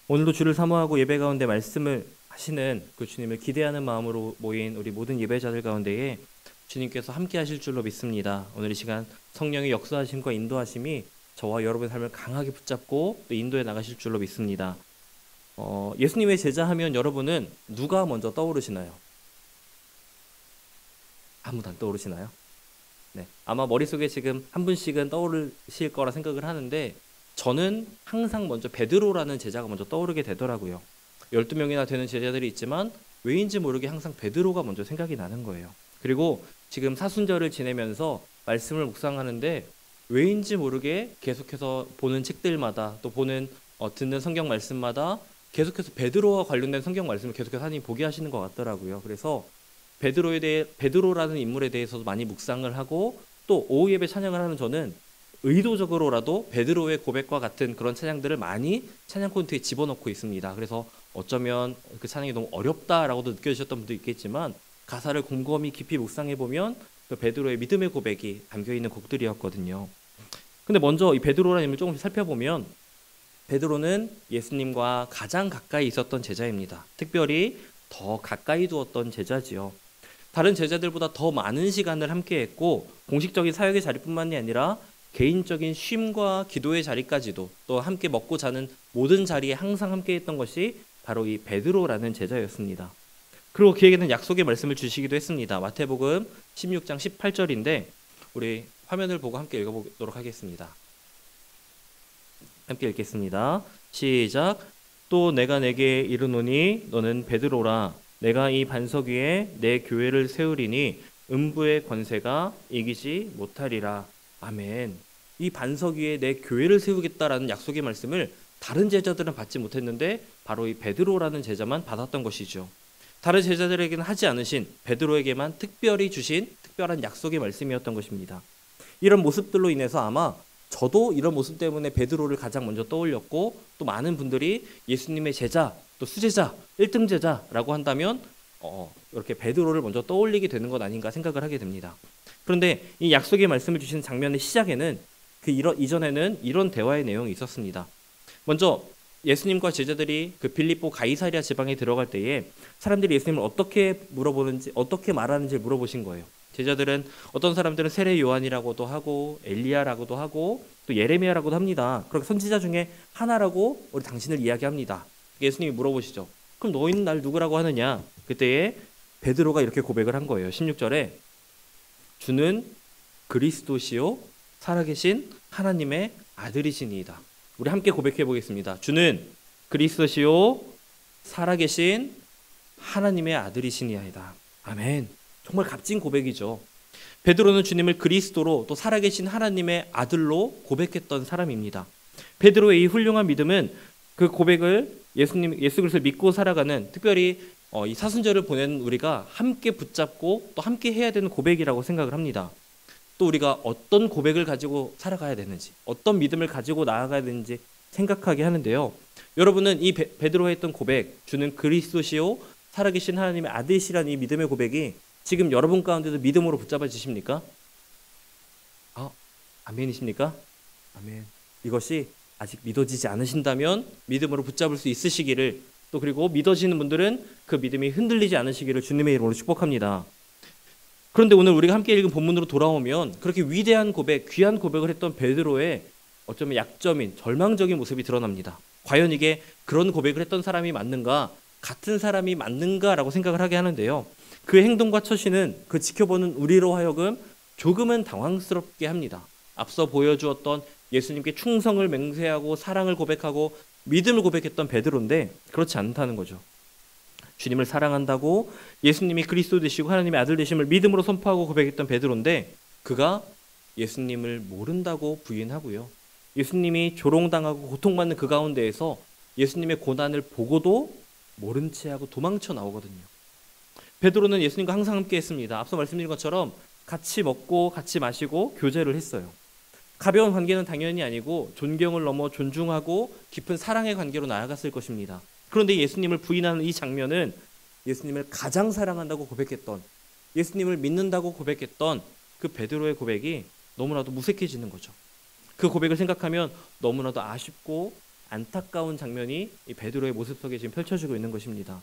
오늘도 주를 사모하고 예배 가운데 말씀을 하시는 그 주님을 기대하는 마음으로 모인 우리 모든 예배자들 가운데에 주님께서 함께 하실 줄로 믿습니다. 오늘 이 시간 성령의 역사하심과 인도하심이 저와 여러분의 삶을 강하게 붙잡고 또 인도해 나가실 줄로 믿습니다. 예수님의 제자하면 여러분은 누가 먼저 떠오르시나요? 아무도 안 떠오르시나요? 네, 아마 머릿속에 지금 한 분씩은 떠오르실 거라 생각을 하는데 저는 항상 먼저 베드로라는 제자가 먼저 떠오르게 되더라고요. 12명이나 되는 제자들이 있지만 왜인지 모르게 항상 베드로가 먼저 생각이 나는 거예요. 그리고 지금 사순절을 지내면서 말씀을 묵상하는데 왜인지 모르게 계속해서 보는 책들마다 또 듣는 성경 말씀마다 계속해서 베드로와 관련된 성경 말씀을 계속해서 하나님 보게 하시는 것 같더라고요. 그래서 베드로라는 인물에 대해서도 많이 묵상을 하고 또 오후 예배 찬양을 하는 저는 의도적으로라도 베드로의 고백과 같은 그런 찬양들을 많이 찬양 콘텐츠에 집어넣고 있습니다. 그래서 어쩌면 그 찬양이 너무 어렵다라고도 느껴지셨던 분도 있겠지만 가사를 곰곰이 깊이 묵상해 보면 그 베드로의 믿음의 고백이 담겨 있는 곡들이었거든요. 근데 먼저 이 베드로라는 인물을 조금씩 살펴보면 베드로는 예수님과 가장 가까이 있었던 제자입니다. 특별히 더 가까이 두었던 제자지요. 다른 제자들보다 더 많은 시간을 함께했고 공식적인 사역의 자리뿐만이 아니라 개인적인 쉼과 기도의 자리까지도 또 함께 먹고 자는 모든 자리에 항상 함께했던 것이 바로 이 베드로라는 제자였습니다. 그리고 그에게는 약속의 말씀을 주시기도 했습니다. 마태복음 16장 18절인데 우리 화면을 보고 함께 읽어보도록 하겠습니다. 함께 읽겠습니다. 시작. 또 내가 내게 이르노니 너는 베드로라. 내가 이 반석 위에 내 교회를 세우리니 음부의 권세가 이기지 못하리라. 아멘. 이 반석 위에 내 교회를 세우겠다라는 약속의 말씀을 다른 제자들은 받지 못했는데 바로 이 베드로라는 제자만 받았던 것이죠. 다른 제자들에게는 하지 않으신 베드로에게만 특별히 주신 특별한 약속의 말씀이었던 것입니다. 이런 모습들로 인해서 아마 저도 이런 모습 때문에 베드로를 가장 먼저 떠올렸고 또 많은 분들이 예수님의 제자, 또 수제자, 1등 제자라고 한다면 이렇게 베드로를 먼저 떠올리게 되는 것 아닌가 생각을 하게 됩니다. 그런데 이 약속의 말씀을 주신 장면의 시작에는 이전에는 이런 대화의 내용이 있었습니다. 먼저 예수님과 제자들이 그 빌립보 가이사랴 지방에 들어갈 때에 사람들이 예수님을 어떻게 물어보는지 어떻게 말하는지 물어보신 거예요. 제자들은 어떤 사람들은 세례 요한이라고도 하고 엘리야라고도 하고 또 예레미야라고도 합니다. 그렇게 선지자 중에 하나라고 우리 당신을 이야기합니다. 예수님이 물어보시죠. 그럼 너희는 날 누구라고 하느냐? 그때에 베드로가 이렇게 고백을 한 거예요. 16절에 주는 그리스도시요 살아계신 하나님의 아들이시니이다. 우리 함께 고백해 보겠습니다. 주는 그리스도시요 살아계신 하나님의 아들이시니이다. 아멘. 정말 값진 고백이죠. 베드로는 주님을 그리스도로 또 살아계신 하나님의 아들로 고백했던 사람입니다. 베드로의 이 훌륭한 믿음은 그 고백을 예수 그리스도를 믿고 살아가는 특별히 이 사순절을 보낸 우리가 함께 붙잡고 또 함께 해야 되는 고백이라고 생각을 합니다. 또 우리가 어떤 고백을 가지고 살아가야 되는지 어떤 믿음을 가지고 나아가야 되는지 생각하게 하는데요. 여러분은 이 베드로가 했던 고백 주는 그리스도시요 살아계신 하나님의 아들이시라는 이 믿음의 고백이 지금 여러분 가운데도 믿음으로 붙잡아지십니까? 아멘이십니까? 아멘. 이것이 아직 믿어지지 않으신다면 믿음으로 붙잡을 수 있으시기를 또 그리고 믿어지는 분들은 그 믿음이 흔들리지 않으시기를 주님의 이름으로 축복합니다. 그런데 오늘 우리가 함께 읽은 본문으로 돌아오면 그렇게 위대한 고백, 귀한 고백을 했던 베드로의 어쩌면 약점인 절망적인 모습이 드러납니다. 과연 이게 그런 고백을 했던 사람이 맞는가? 같은 사람이 맞는가라고 생각을 하게 하는데요. 그 행동과 처신은 그 지켜보는 우리로 하여금 조금은 당황스럽게 합니다. 앞서 보여주었던 예수님께 충성을 맹세하고 사랑을 고백하고 믿음을 고백했던 베드로인데 그렇지 않다는 거죠. 주님을 사랑한다고 예수님이 그리스도 되시고 하나님의 아들 되심을 믿음으로 선포하고 고백했던 베드로인데 그가 예수님을 모른다고 부인하고요. 예수님이 조롱당하고 고통받는 그 가운데에서 예수님의 고난을 보고도 모른 채 하고 도망쳐 나오거든요. 베드로는 예수님과 항상 함께 했습니다. 앞서 말씀드린 것처럼 같이 먹고 같이 마시고 교제를 했어요. 가벼운 관계는 당연히 아니고 존경을 넘어 존중하고 깊은 사랑의 관계로 나아갔을 것입니다. 그런데 예수님을 부인하는 이 장면은 예수님을 가장 사랑한다고 고백했던 예수님을 믿는다고 고백했던 그 베드로의 고백이 너무나도 무색해지는 거죠. 그 고백을 생각하면 너무나도 아쉽고 안타까운 장면이 이 베드로의 모습 속에 지금 펼쳐지고 있는 것입니다.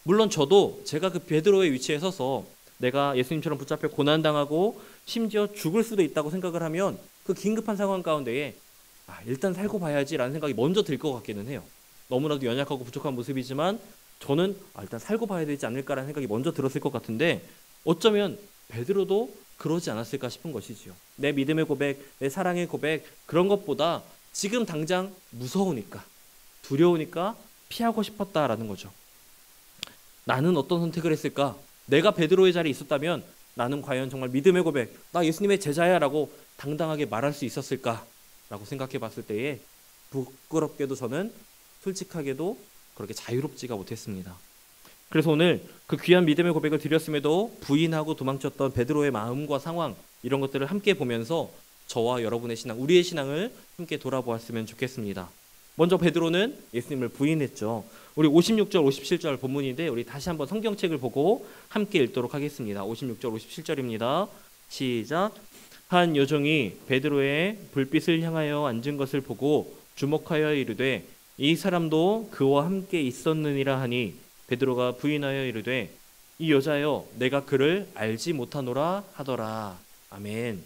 물론 저도 제가 그 베드로의 위치에 서서 내가 예수님처럼 붙잡혀 고난당하고 심지어 죽을 수도 있다고 생각을 하면 그 긴급한 상황 가운데에 일단 살고 봐야지라는 생각이 먼저 들 것 같기는 해요. 너무나도 연약하고 부족한 모습이지만 저는 일단 살고 봐야 되지 않을까라는 생각이 먼저 들었을 것 같은데 어쩌면 베드로도 그러지 않았을까 싶은 것이지요. 내 믿음의 고백, 내 사랑의 고백 그런 것보다 지금 당장 무서우니까 두려우니까 피하고 싶었다라는 거죠. 나는 어떤 선택을 했을까? 내가 베드로의 자리에 있었다면 나는 과연 정말 믿음의 고백, 나 예수님의 제자야 라고 당당하게 말할 수 있었을까? 라고 생각해 봤을 때에 부끄럽게도 저는 솔직하게도 그렇게 자유롭지가 못했습니다. 그래서 오늘 그 귀한 믿음의 고백을 드렸음에도 부인하고 도망쳤던 베드로의 마음과 상황 이런 것들을 함께 보면서 저와 여러분의 신앙, 우리의 신앙을 함께 돌아보았으면 좋겠습니다. 먼저 베드로는 예수님을 부인했죠. 우리 56절, 57절 본문인데 우리 다시 한번 성경책을 보고 함께 읽도록 하겠습니다. 56절, 57절입니다. 시작. 한 여종이 베드로의 불빛을 향하여 앉은 것을 보고 주목하여 이르되 이 사람도 그와 함께 있었느니라 하니 베드로가 부인하여 이르되 이 여자여 내가 그를 알지 못하노라 하더라. 아멘.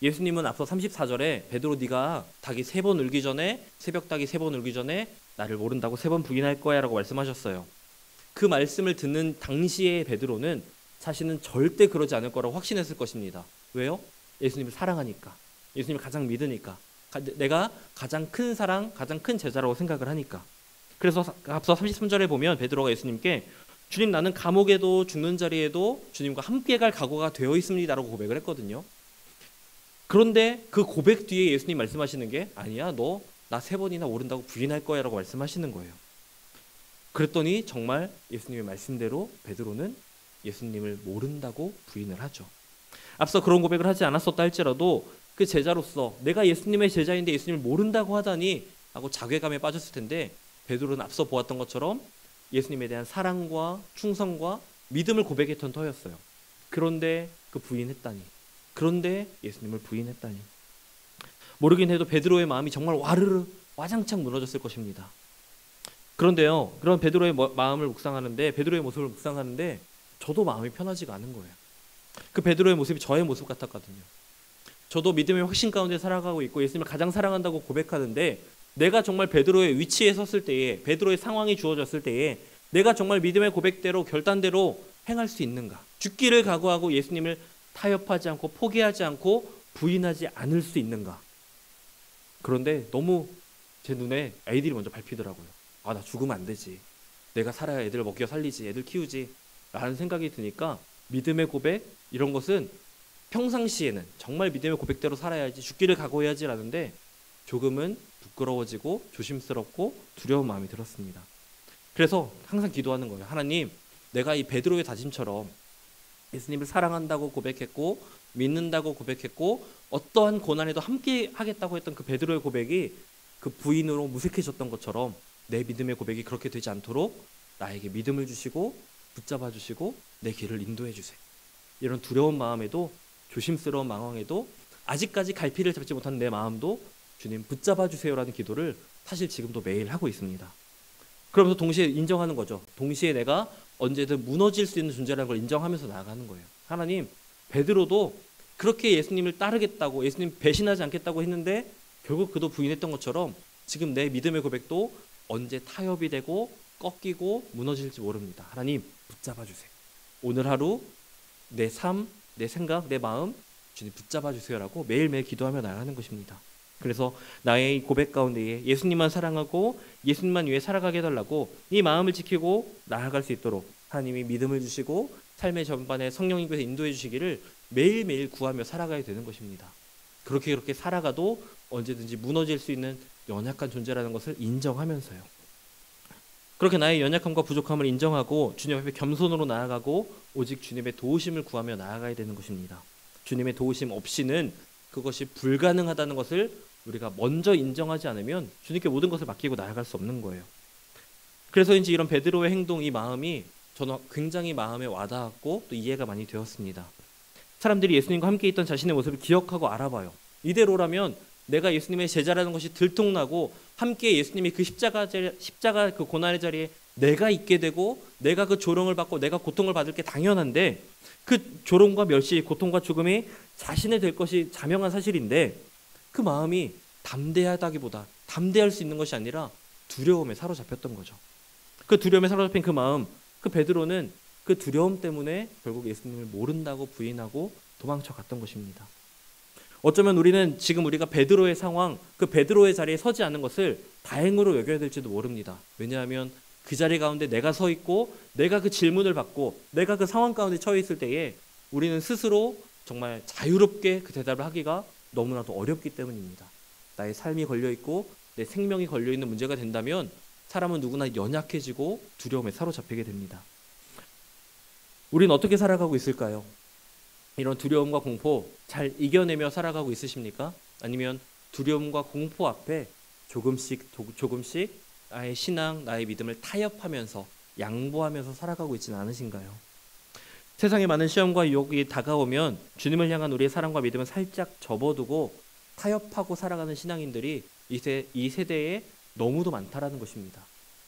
예수님은 앞서 34절에 베드로 네가 닭이 3번 울기 전에 새벽 닭이 3번 울기 전에 나를 모른다고 3번 부인할 거야 라고 말씀하셨어요. 그 말씀을 듣는 당시의 베드로는 자신은 절대 그러지 않을 거라고 확신했을 것입니다. 왜요? 예수님을 사랑하니까, 예수님을 가장 믿으니까, 내가 가장 큰 사랑, 가장 큰 제자라고 생각을 하니까. 그래서 앞서 33절에 보면 베드로가 예수님께 주님 나는 감옥에도 죽는 자리에도 주님과 함께 갈 각오가 되어 있습니다 라고 고백을 했거든요. 그런데 그 고백 뒤에 예수님 말씀하시는 게 아니야 너 나 3번이나 오른다고 부인할 거야 라고 말씀하시는 거예요. 그랬더니 정말 예수님의 말씀대로 베드로는 예수님을 모른다고 부인을 하죠. 앞서 그런 고백을 하지 않았었다 할지라도 그 제자로서 내가 예수님의 제자인데 예수님을 모른다고 하다니 하고 자괴감에 빠졌을 텐데 베드로는 앞서 보았던 것처럼 예수님에 대한 사랑과 충성과 믿음을 고백했던 터였어요. 그런데 그 부인했다니, 그런데 예수님을 부인했다니. 모르긴 해도 베드로의 마음이 정말 와르르 와장창 무너졌을 것입니다. 그런데요, 그런 베드로의 마음을 묵상하는데, 베드로의 모습을 묵상하는데 저도 마음이 편하지가 않은 거예요. 그 베드로의 모습이 저의 모습 같았거든요. 저도 믿음의 확신 가운데 살아가고 있고 예수님을 가장 사랑한다고 고백하는데 내가 정말 베드로의 위치에 섰을 때에, 베드로의 상황이 주어졌을 때에 내가 정말 믿음의 고백대로 결단대로 행할 수 있는가? 죽기를 각오하고 예수님을 타협하지 않고 포기하지 않고 부인하지 않을 수 있는가? 그런데 너무 제 눈에 애들이 먼저 밟히더라고요. 나 죽으면 안 되지. 내가 살아야 애들 먹여 살리지, 애들 키우지 라는 생각이 드니까 믿음의 고백 이런 것은 평상시에는 정말 믿음의 고백대로 살아야지, 죽기를 각오해야지 라는데 조금은 부끄러워지고 조심스럽고 두려운 마음이 들었습니다. 그래서 항상 기도하는 거예요. 하나님, 내가 이 베드로의 다짐처럼 예수님을 사랑한다고 고백했고 믿는다고 고백했고 어떠한 고난에도 함께 하겠다고 했던 그 베드로의 고백이 그 부인으로 무색해졌던 것처럼 내 믿음의 고백이 그렇게 되지 않도록 나에게 믿음을 주시고 붙잡아 주시고 내 길을 인도해 주세요. 이런 두려운 마음에도, 조심스러운 망황에도, 아직까지 갈피를 잡지 못한 내 마음도 주님 붙잡아 주세요라는 기도를 사실 지금도 매일 하고 있습니다. 그러면서 동시에 인정하는 거죠. 동시에 내가 언제든 무너질 수 있는 존재라는 걸 인정하면서 나아가는 거예요. 하나님, 베드로도 그렇게 예수님을 따르겠다고, 예수님 배신하지 않겠다고 했는데 결국 그도 부인했던 것처럼 지금 내 믿음의 고백도 언제 타협이 되고 꺾이고 무너질지 모릅니다. 하나님, 붙잡아 주세요. 오늘 하루 내 삶, 내 생각, 내 마음 주님 붙잡아 주세요라고 매일매일 기도하며 나아가는 것입니다. 그래서 나의 고백 가운데에 예수님만 사랑하고 예수님만 위해 살아가게 해달라고 이 마음을 지키고 나아갈 수 있도록 하나님이 믿음을 주시고 삶의 전반에 성령님께서 인도해 주시기를 매일매일 구하며 살아가야 되는 것입니다. 그렇게 살아가도 언제든지 무너질 수 있는 연약한 존재라는 것을 인정하면서요. 그렇게 나의 연약함과 부족함을 인정하고 주님 앞에 겸손으로 나아가고 오직 주님의 도우심을 구하며 나아가야 되는 것입니다. 주님의 도우심 없이는 그것이 불가능하다는 것을 우리가 먼저 인정하지 않으면 주님께 모든 것을 맡기고 나아갈 수 없는 거예요. 그래서인지 이런 베드로의 행동, 이 마음이 저는 굉장히 마음에 와닿았고 또 이해가 많이 되었습니다. 사람들이 예수님과 함께 있던 자신의 모습을 기억하고 알아봐요. 이대로라면 내가 예수님의 제자라는 것이 들통나고 함께 예수님이 그 십자가 그 고난의 자리에 내가 있게 되고 내가 그 조롱을 받고 내가 고통을 받을 게 당연한데 그 조롱과 멸시, 고통과 죽음이 자신의 될 것이 자명한 사실인데 그 마음이 담대하다기보다 담대할 수 있는 것이 아니라 두려움에 사로잡혔던 거죠. 그 두려움에 사로잡힌 그 마음, 그 베드로는 그 두려움 때문에 결국 예수님을 모른다고 부인하고 도망쳐 갔던 것입니다. 어쩌면 우리는 지금 우리가 베드로의 상황, 그 베드로의 자리에 서지 않는 것을 다행으로 여겨야 될지도 모릅니다. 왜냐하면 그 자리 가운데 내가 서 있고 내가 그 질문을 받고 내가 그 상황 가운데 처해 있을 때에 우리는 스스로 정말 자유롭게 그 대답을 하기가 너무나도 어렵기 때문입니다. 나의 삶이 걸려있고 내 생명이 걸려있는 문제가 된다면 사람은 누구나 연약해지고 두려움에 사로잡히게 됩니다. 우리는 어떻게 살아가고 있을까요? 이런 두려움과 공포 잘 이겨내며 살아가고 있으십니까? 아니면 두려움과 공포 앞에 조금씩 나의 신앙, 나의 믿음을 타협하면서 양보하면서 살아가고 있지는 않으신가요? 세상에 많은 시험과 유혹이 다가오면 주님을 향한 우리의 사랑과 믿음을 살짝 접어두고 타협하고 살아가는 신앙인들이 이 세대에 너무도 많다라는 것입니다.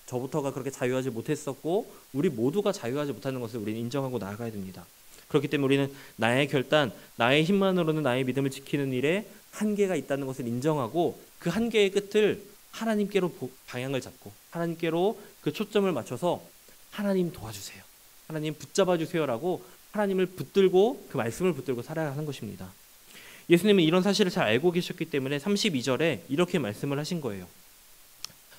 저부터가 그렇게 자유하지 못했었고 우리 모두가 자유하지 못하는 것을 우리는 인정하고 나아가야 됩니다. 그렇기 때문에 우리는 나의 결단, 나의 힘만으로는 나의 믿음을 지키는 일에 한계가 있다는 것을 인정하고 그 한계의 끝을 하나님께로 방향을 잡고 하나님께로 그 초점을 맞춰서 하나님 도와주세요, 하나님 붙잡아 주세요라고 하나님을 붙들고 그 말씀을 붙들고 살아야 하는 것입니다. 예수님은 이런 사실을 잘 알고 계셨기 때문에 32절에 이렇게 말씀을 하신 거예요.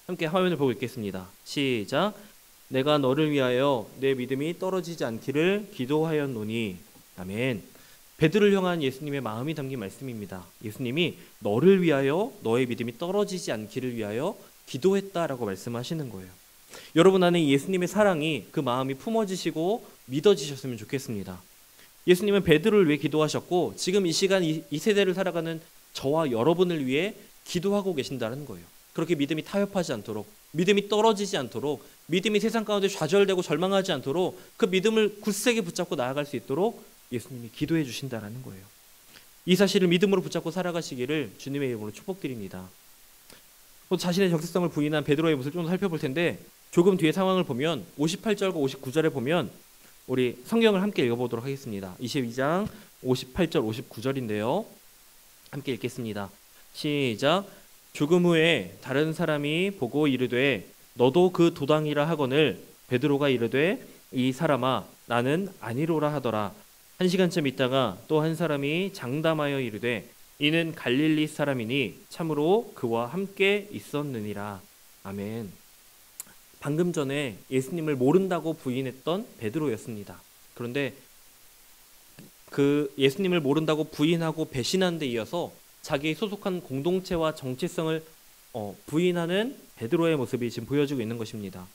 함께 화면을 보고 읽겠습니다. 시작. 내가 너를 위하여 내 믿음이 떨어지지 않기를 기도하였노니. 아멘. 베드로를 향한 예수님의 마음이 담긴 말씀입니다. 예수님이 너를 위하여 너의 믿음이 떨어지지 않기를 위하여 기도했다라고 말씀하시는 거예요. 여러분 안에 예수님의 사랑이 그 마음이 품어지시고 믿어지셨으면 좋겠습니다. 예수님은 베드로를 위해 기도하셨고 지금 이 시간 이 세대를 살아가는 저와 여러분을 위해 기도하고 계신다는 거예요. 그렇게 믿음이 타협하지 않도록, 믿음이 떨어지지 않도록, 믿음이 세상 가운데 좌절되고 절망하지 않도록 그 믿음을 굳세게 붙잡고 나아갈 수 있도록 예수님이 기도해 주신다는 거예요. 이 사실을 믿음으로 붙잡고 살아가시기를 주님의 이름으로 축복드립니다. 또 자신의 정체성을 부인한 베드로의 모습을 좀 더 살펴볼 텐데 조금 뒤에 상황을 보면 58절과 59절에 보면 우리 성경을 함께 읽어보도록 하겠습니다. 22장 58절 59절인데요. 함께 읽겠습니다. 시작. 죽음 후에 다른 사람이 보고 이르되 너도 그 도당이라 하거늘 베드로가 이르되 이 사람아 나는 아니로라 하더라. 1시간쯤 있다가 또 한 사람이 장담하여 이르되 이는 갈릴리 사람이니 참으로 그와 함께 있었느니라. 아멘. 방금 전에 예수님을 모른다고 부인했던 베드로였습니다. 그런데 그 예수님을 모른다고 부인하고 배신한 데 이어서 자기의 소속한 공동체와 정체성을 부인하는 베드로의 모습이 지금 보여지고 있는 것입니다.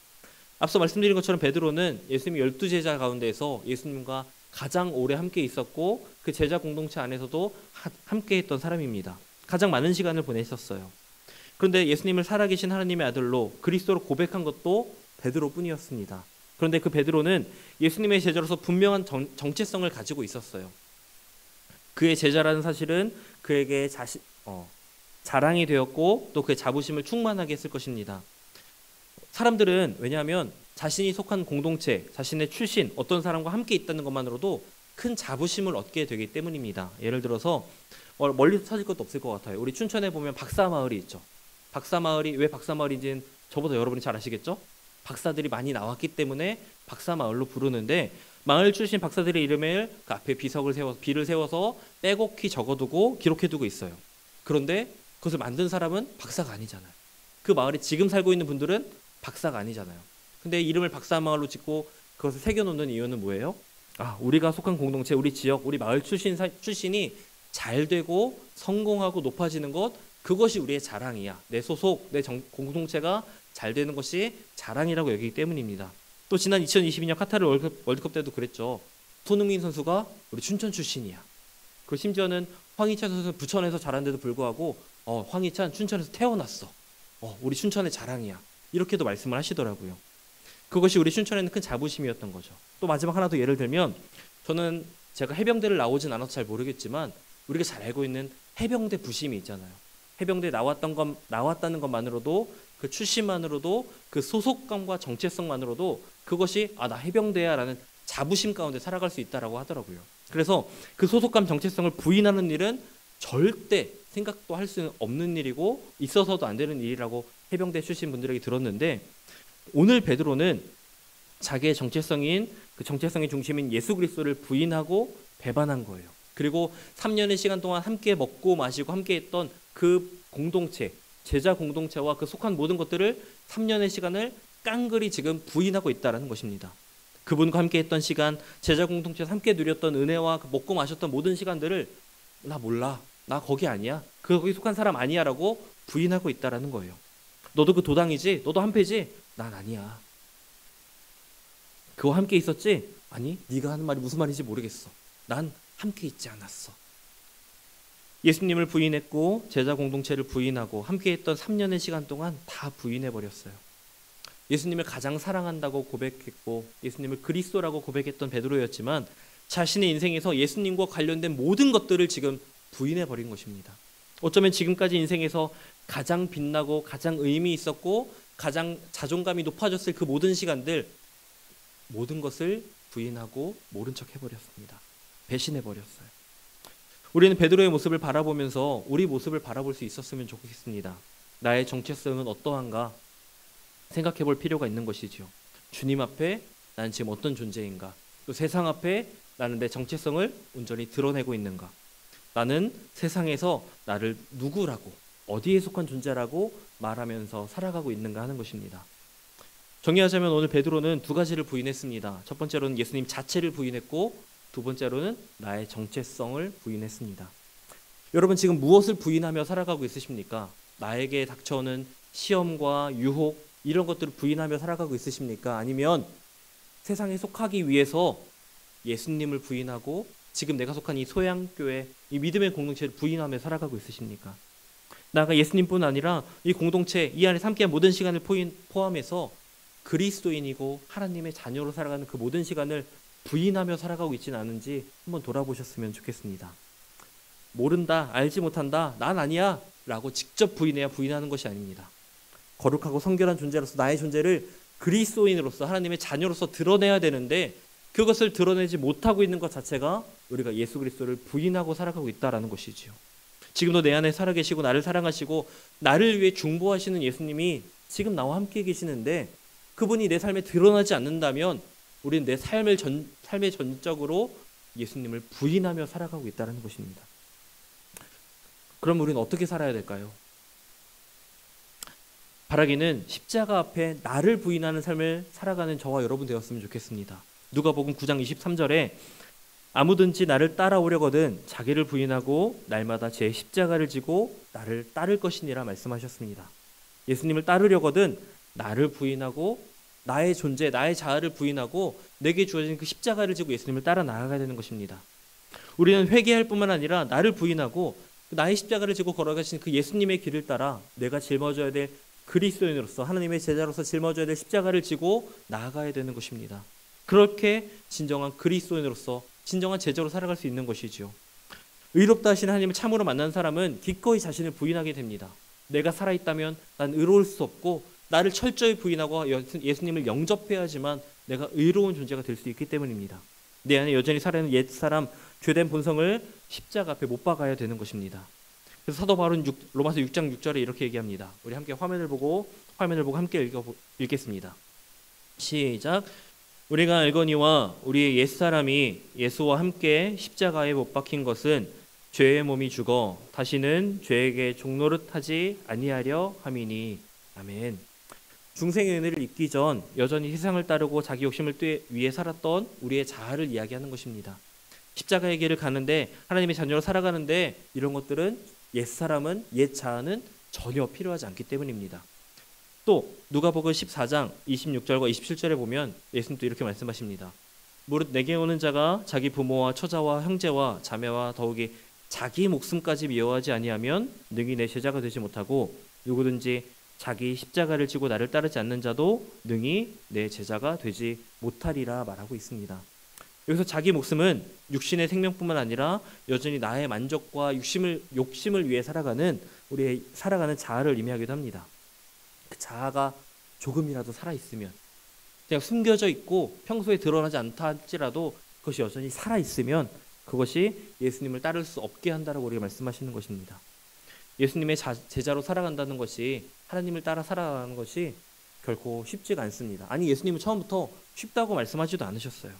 앞서 말씀드린 것처럼 베드로는 예수님의 12제자 가운데서 예수님과 가장 오래 함께 있었고 그 제자 공동체 안에서도 함께 했던 사람입니다. 가장 많은 시간을 보냈었어요. 그런데 예수님을 살아계신 하나님의 아들로 그리스도로 고백한 것도 베드로뿐이었습니다. 그런데 그 베드로는 예수님의 제자로서 분명한 정체성을 가지고 있었어요. 그의 제자라는 사실은 그에게 자랑이 되었고 또 그의 자부심을 충만하게 했을 것입니다. 사람들은 왜냐하면 자신이 속한 공동체, 자신의 출신, 어떤 사람과 함께 있다는 것만으로도 큰 자부심을 얻게 되기 때문입니다. 예를 들어서 멀리서 찾을 것도 없을 것 같아요. 우리 춘천에 보면 박사마을이 있죠. 박사마을이 왜 박사마을인지는 저보다 여러분이 잘 아시겠죠? 박사들이 많이 나왔기 때문에 박사마을로 부르는데 마을 출신 박사들의 이름을 그 앞에 비를 세워서 빼곡히 적어두고 기록해두고 있어요. 그런데 그것을 만든 사람은 박사가 아니잖아요. 그 마을에 지금 살고 있는 분들은 박사가 아니잖아요. 근데 이름을 박사마을로 짓고 그것을 새겨놓는 이유는 뭐예요? 우리가 속한 공동체, 우리 지역, 우리 마을 출신이 잘 되고 성공하고 높아지는 것, 그것이 우리의 자랑이야. 내 소속, 내 공동체가 잘 되는 것이 자랑이라고 여기기 때문입니다. 또 지난 2022년 카타르 월드컵 때도 그랬죠. 손흥민 선수가 우리 춘천 출신이야. 그리고 심지어는 황희찬 선수는 부천에서 자란데도 불구하고 황희찬 춘천에서 태어났어. 우리 춘천의 자랑이야. 이렇게도 말씀을 하시더라고요. 그것이 우리 춘천에는 큰 자부심이었던 거죠. 또 마지막 하나 더 예를 들면 제가 해병대를 나오진 않아서 잘 모르겠지만 우리가 잘 알고 있는 해병대 부심이 있잖아요. 해병대에 나왔다는 것만으로도 그 출신만으로도 그 소속감과 정체성만으로도 그것이 나 해병대야라는 자부심 가운데 살아갈 수 있다라고 하더라고요. 그래서 그 소속감 정체성을 부인하는 일은 절대 생각도 할 수 없는 일이고 있어서도 안 되는 일이라고 해병대 출신 분들에게 들었는데, 오늘 베드로는 자기의 정체성인 그 정체성의 중심인 예수 그리스도를 부인하고 배반한 거예요. 그리고 3년의 시간 동안 함께 먹고 마시고 함께 했던 그 공동체, 제자 공동체와 그 속한 모든 것들을 3년의 시간을 깡그리 지금 부인하고 있다는 것입니다. 그분과 함께 했던 시간, 제자 공동체에서 함께 누렸던 은혜와 그 먹고 마셨던 모든 시간들을 나 몰라, 나 거기 아니야, 거기 속한 사람 아니야 라고 부인하고 있다는 거예요. 너도 그 도당이지? 너도 한패지? 난 아니야. 그거 함께 있었지? 아니, 네가 하는 말이 무슨 말인지 모르겠어. 난 함께 있지 않았어. 예수님을 부인했고 제자 공동체를 부인하고 함께했던 3년의 시간 동안 다 부인해버렸어요. 예수님을 가장 사랑한다고 고백했고 예수님을 그리스도라고 고백했던 베드로였지만 자신의 인생에서 예수님과 관련된 모든 것들을 지금 부인해버린 것입니다. 어쩌면 지금까지 인생에서 가장 빛나고 가장 의미 있었고 가장 자존감이 높아졌을 그 모든 시간들, 모든 것을 부인하고 모른 척 해버렸습니다. 배신해버렸어요. 우리는 베드로의 모습을 바라보면서 우리 모습을 바라볼 수 있었으면 좋겠습니다. 나의 정체성은 어떠한가 생각해 볼 필요가 있는 것이지요. 주님 앞에 나는 지금 어떤 존재인가, 또 세상 앞에 나는 내 정체성을 온전히 드러내고 있는가, 나는 세상에서 나를 누구라고, 어디에 속한 존재라고 말하면서 살아가고 있는가 하는 것입니다. 정리하자면 오늘 베드로는 두 가지를 부인했습니다. 첫 번째로는 예수님 자체를 부인했고 두 번째로는 나의 정체성을 부인했습니다. 여러분 지금 무엇을 부인하며 살아가고 있으십니까? 나에게 닥쳐오는 시험과 유혹 이런 것들을 부인하며 살아가고 있으십니까? 아니면 세상에 속하기 위해서 예수님을 부인하고 지금 내가 속한 이 소양교회, 이 믿음의 공동체를 부인하며 살아가고 있으십니까? 나아가 예수님뿐 아니라 이 공동체, 이 안에 함께한 모든 시간을 포함해서 그리스도인이고 하나님의 자녀로 살아가는 그 모든 시간을 부인하며 살아가고 있지는 않은지 한번 돌아보셨으면 좋겠습니다. 모른다, 알지 못한다, 난 아니야 라고 직접 부인해야 부인하는 것이 아닙니다. 거룩하고 성결한 존재로서 나의 존재를 그리스도인으로서 하나님의 자녀로서 드러내야 되는데 그것을 드러내지 못하고 있는 것 자체가 우리가 예수 그리스도를 부인하고 살아가고 있다는 것이지요. 지금도 내 안에 살아계시고 나를 사랑하시고 나를 위해 중보하시는 예수님이 지금 나와 함께 계시는데 그분이 내 삶에 드러나지 않는다면 우리는 내 삶의 전적으로 예수님을 부인하며 살아가고 있다는 것입니다. 그럼 우리는 어떻게 살아야 될까요? 바라기는 십자가 앞에 나를 부인하는 삶을 살아가는 저와 여러분 되었으면 좋겠습니다. 누가복음 9장 23절에 아무든지 나를 따라오려거든 자기를 부인하고 날마다 제 십자가를 지고 나를 따를 것이니라 말씀하셨습니다. 예수님을 따르려거든 나를 부인하고 나의 존재, 나의 자아를 부인하고 내게 주어진 그 십자가를 지고 예수님을 따라 나아가야 되는 것입니다. 우리는 회개할 뿐만 아니라 나를 부인하고 나의 십자가를 지고 걸어가신 그 예수님의 길을 따라 내가 짊어져야 될 그리스도인으로서 하나님의 제자로서 짊어져야 될 십자가를 지고 나아가야 되는 것입니다. 그렇게 진정한 그리스도인으로서 진정한 제자로 살아갈 수 있는 것이지요. 의롭다 하신 하나님을 참으로 만난 사람은 기꺼이 자신을 부인하게 됩니다. 내가 살아있다면 난 의로울 수 없고 나를 철저히 부인하고 예수님을 영접해야지만 내가 의로운 존재가 될 수 있기 때문입니다. 내 안에 여전히 살아있는 옛사람 죄된 본성을 십자가 앞에 못 박아야 되는 것입니다. 그래서 사도 바울은 로마서 6장 6절에 이렇게 얘기합니다. 우리 함께 화면을 보고 함께 읽겠습니다. 시작. 우리가 알거니와 우리의 옛사람이 예수와 함께 십자가에 못 박힌 것은 죄의 몸이 죽어 다시는 죄에게 종노릇하지 아니하려 함이니. 아멘. 중생의 은혜를 입기 전 여전히 세상을 따르고 자기 욕심을 위해 살았던 우리의 자아를 이야기하는 것입니다. 십자가의 길을 가는데 하나님의 자녀로 살아가는데 이런 것들은 옛사람은 옛 자아는 전혀 필요하지 않기 때문입니다. 또 누가복음 14장 26절과 27절에 보면 예수님도 이렇게 말씀하십니다. 무릇 내게 오는 자가 자기 부모와 처자와 형제와 자매와 더욱이 자기 목숨까지 미워하지 아니하면 능히 내 제자가 되지 못하고 누구든지 자기 십자가를 지고 나를 따르지 않는 자도 능히 내 제자가 되지 못하리라 말하고 있습니다. 여기서 자기 목숨은 육신의 생명뿐만 아니라 여전히 나의 만족과 욕심을 위해 살아가는 우리의 살아가는 자아를 의미하기도 합니다. 그 자아가 조금이라도 살아있으면, 그냥 숨겨져 있고 평소에 드러나지 않다 할지라도 그것이 여전히 살아있으면 그것이 예수님을 따를 수 없게 한다라고 우리가 말씀하시는 것입니다. 예수님의 제자로 살아간다는 것이, 하나님을 따라 살아가는 것이 결코 쉽지가 않습니다. 아니, 예수님은 처음부터 쉽다고 말씀하지도 않으셨어요.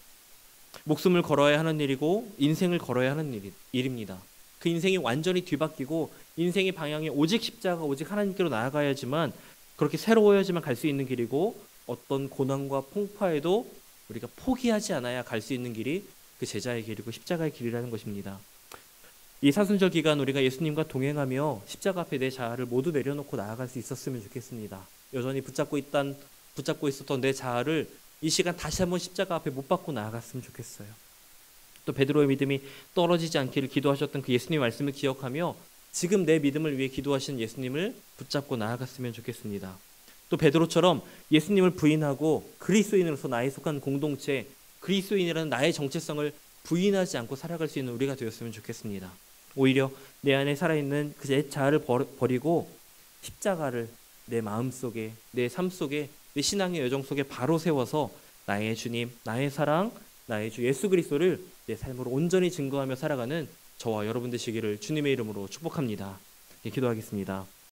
목숨을 걸어야 하는 일이고 인생을 걸어야 하는 일입니다. 그 인생이 완전히 뒤바뀌고 인생의 방향이 오직 십자가, 오직 하나님께로 나아가야지만, 그렇게 새로워야지만 갈 수 있는 길이고, 어떤 고난과 풍파에도 우리가 포기하지 않아야 갈 수 있는 길이 그 제자의 길이고 십자가의 길이라는 것입니다. 이 사순절 기간 우리가 예수님과 동행하며 십자가 앞에 내 자아를 모두 내려놓고 나아갈 수 있었으면 좋겠습니다. 여전히 붙잡고 있었던 내 자아를 이 시간 다시 한번 십자가 앞에 못 박고 나아갔으면 좋겠어요. 또 베드로의 믿음이 떨어지지 않기를 기도하셨던 그 예수님의 말씀을 기억하며 지금 내 믿음을 위해 기도하신 예수님을 붙잡고 나아갔으면 좋겠습니다. 또 베드로처럼 예수님을 부인하고 그리스도인으로서 나에 속한 공동체, 그리스도인이라는 나의 정체성을 부인하지 않고 살아갈 수 있는 우리가 되었으면 좋겠습니다. 오히려 내 안에 살아있는 그 내 자아를 버리고 십자가를 내 마음속에, 내 삶 속에, 내 신앙의 여정 속에 바로 세워서 나의 주님, 나의 사랑, 나의 주 예수 그리스도를 내 삶으로 온전히 증거하며 살아가는 저와 여러분 되시기를 주님의 이름으로 축복합니다. 기도하겠습니다.